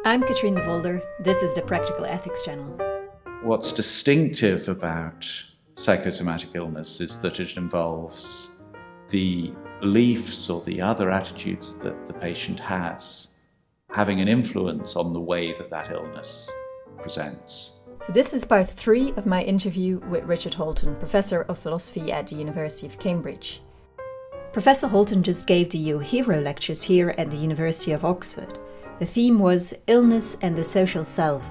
I'm Katrien Devolder. This is the Practical Ethics channel. What's distinctive about psychosomatic illness is that it involves the beliefs or the other attitudes that the patient has having an influence on the way that that illness presents. So this is part 3 of my interview with Richard Holton, Professor of Philosophy at the University of Cambridge. Professor Holton just gave the Uehiro lectures here at the University of Oxford. The theme was Illness and the Social Self.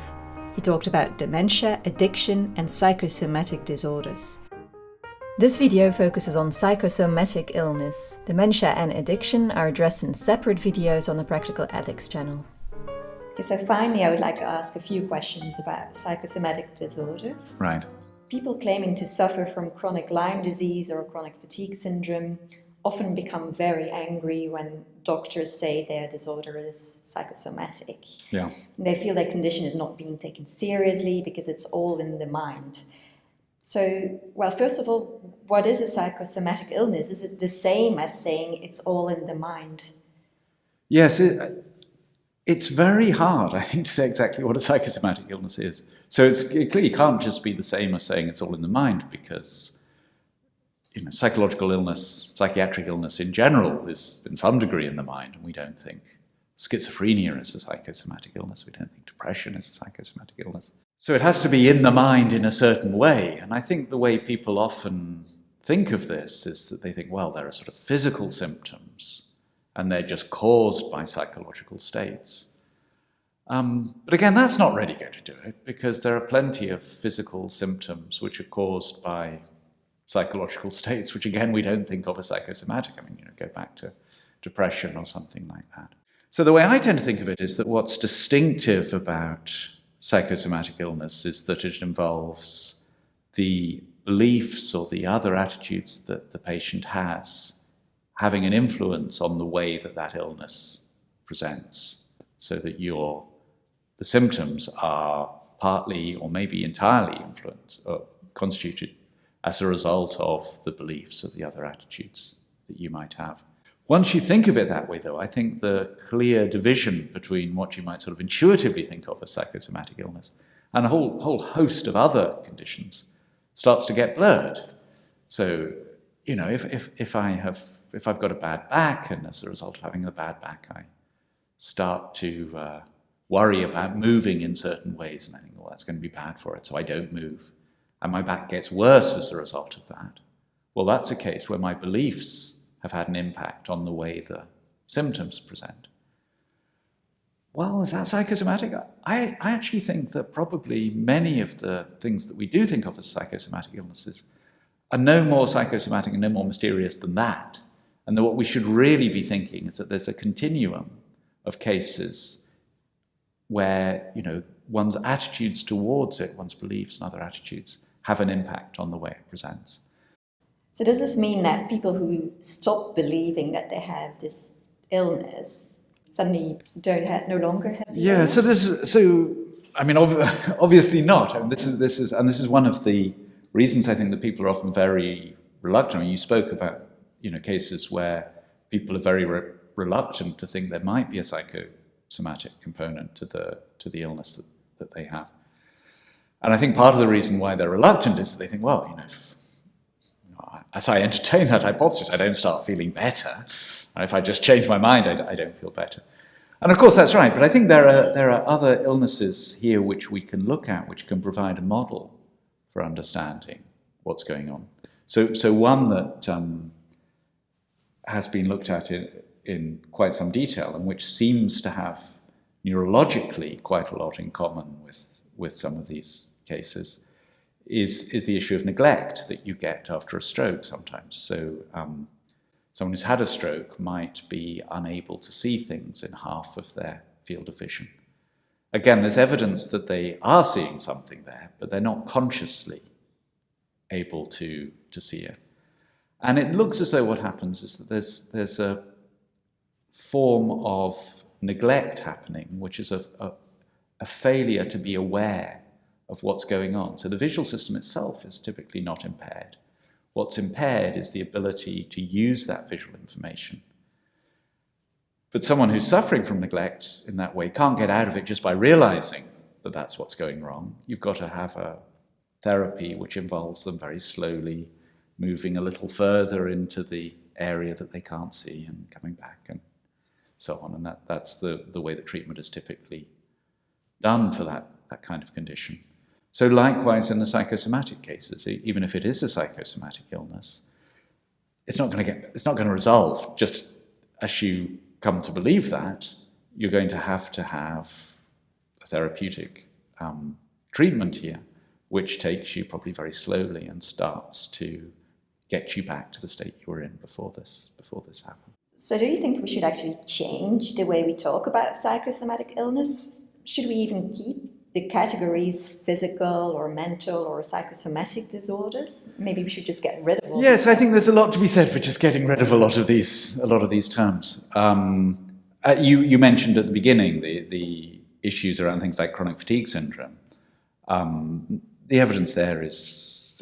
He talked about dementia, addiction, and psychosomatic disorders. This video focuses on psychosomatic illness. Dementia and addiction are addressed in separate videos on the Practical Ethics channel. Okay, so finally I would like to ask a few questions about psychosomatic disorders. Right. People claiming to suffer from chronic Lyme disease or chronic fatigue syndrome often become very angry when doctors say their disorder is psychosomatic. Yeah. They feel their condition is not being taken seriously because it's all in the mind. So, well, first of all, what is a psychosomatic illness? Is it the same as saying it's all in the mind? Yes, it's very hard, I think, to say exactly what a psychosomatic illness is. So it clearly can't just be the same as saying it's all in the mind, because psychological illness, psychiatric illness in general is in some degree in the mind, and we don't think schizophrenia is a psychosomatic illness. We don't think depression is a psychosomatic illness. So it has to be in the mind in a certain way. And I think the way people often think of this is that they think, well, there are sort of physical symptoms, and they're just caused by psychological states. But again, that's not really going to do it, because there are plenty of physical symptoms which are caused by psychological states, which again we don't think of as psychosomatic. I mean, go back to depression or something like that. So the way I tend to think of it is that what's distinctive about psychosomatic illness is that it involves the beliefs or the other attitudes that the patient has having an influence on the way that that illness presents, so that the symptoms are partly or maybe entirely influenced or constituted as a result of the beliefs of the other attitudes that you might have. Once you think of it that way, though, I think the clear division between what you might sort of intuitively think of as psychosomatic illness and a whole host of other conditions starts to get blurred. So, if I've got a bad back, and as a result of having a bad back, I start to worry about moving in certain ways, and I think, well, that's going to be bad for it, so I don't move. And my back gets worse as a result of that. Well, that's a case where my beliefs have had an impact on the way the symptoms present. Well, is that psychosomatic? I actually think that probably many of the things that we do think of as psychosomatic illnesses are no more psychosomatic and no more mysterious than that. And that what we should really be thinking is that there's a continuum of cases where, one's attitudes towards it, one's beliefs and other attitudes, have an impact on the way it presents. So does this mean that people who stop believing that they have this illness suddenly no longer have the illness? Obviously not. I mean, this is one of the reasons I think that people are often very reluctant. I mean, you spoke about cases where people are very reluctant to think there might be a psychosomatic component to the illness that they have. And I think part of the reason why they're reluctant is that they think, well, as I entertain that hypothesis, I don't start feeling better. And if I just change my mind, I don't feel better. And of course, that's right. But I think there are other illnesses here which we can look at, which can provide a model for understanding what's going on. So one that has been looked at in quite some detail, and which seems to have neurologically quite a lot in common with some of these cases, is the issue of neglect that you get after a stroke sometimes. So someone who's had a stroke might be unable to see things in half of their field of vision. Again, there's evidence that they are seeing something there, but they're not consciously able to see it. And it looks as though what happens is that there's a form of neglect happening, which is a failure to be aware of what's going on. So the visual system itself is typically not impaired. What's impaired is the ability to use that visual information. But someone who's suffering from neglect in that way can't get out of it just by realizing that that's what's going wrong. You've got to have a therapy which involves them very slowly moving a little further into the area that they can't see and coming back and so on. And that's the way that treatment is typically done for that kind of condition. So likewise in the psychosomatic cases, even if it is a psychosomatic illness, it's not going to resolve just as you come to believe that. You're going to have a therapeutic treatment here, which takes you probably very slowly and starts to get you back to the state you were in before this happened. So do you think we should actually change the way we talk about psychosomatic illness? Should we even keep the categories physical or mental or psychosomatic disorders? Maybe we should just get rid of all. Yes, I think there's a lot to be said for just getting rid of a lot of these terms. You mentioned at the beginning the issues around things like chronic fatigue syndrome. The evidence there is,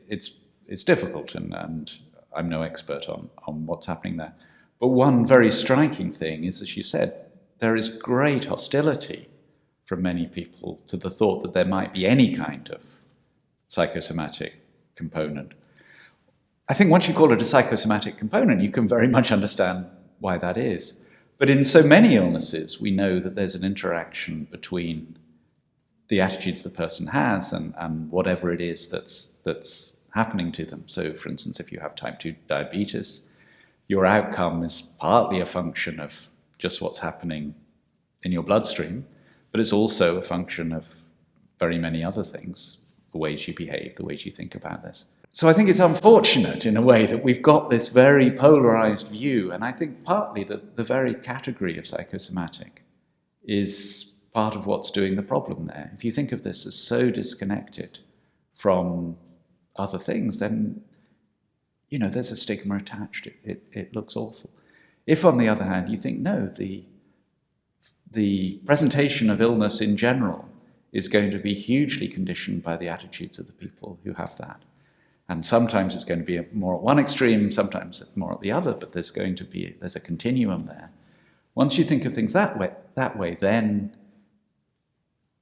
it's difficult, and I'm no expert on what's happening there. But one very striking thing is, as you said, there is great hostility from many people to the thought that there might be any kind of psychosomatic component. I think once you call it a psychosomatic component, you can very much understand why that is. But in so many illnesses, we know that there's an interaction between the attitudes the person has and whatever it is that's happening to them. So, for instance, if you have type 2 diabetes, your outcome is partly a function of just what's happening in your bloodstream, but it's also a function of very many other things, the ways you behave, the ways you think about this. So I think it's unfortunate in a way that we've got this very polarized view, and I think partly that the very category of psychosomatic is part of what's doing the problem there. If you think of this as so disconnected from other things, then there's a stigma attached. It looks awful. If, on the other hand, you think, no, the presentation of illness in general is going to be hugely conditioned by the attitudes of the people who have that. And sometimes it's going to be more at one extreme, sometimes more at the other, but there's a continuum there. Once you think of things that way, then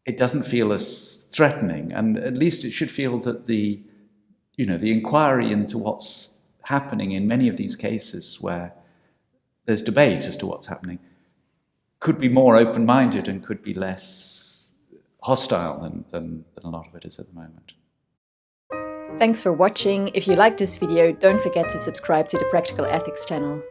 it doesn't feel as threatening, and at least it should feel that the inquiry into what's happening in many of these cases where there's debate as to what's happening could be more open-minded and could be less hostile than a lot of it is at the moment. Thanks for watching. If you liked this video, don't forget to subscribe to the Practical Ethics channel.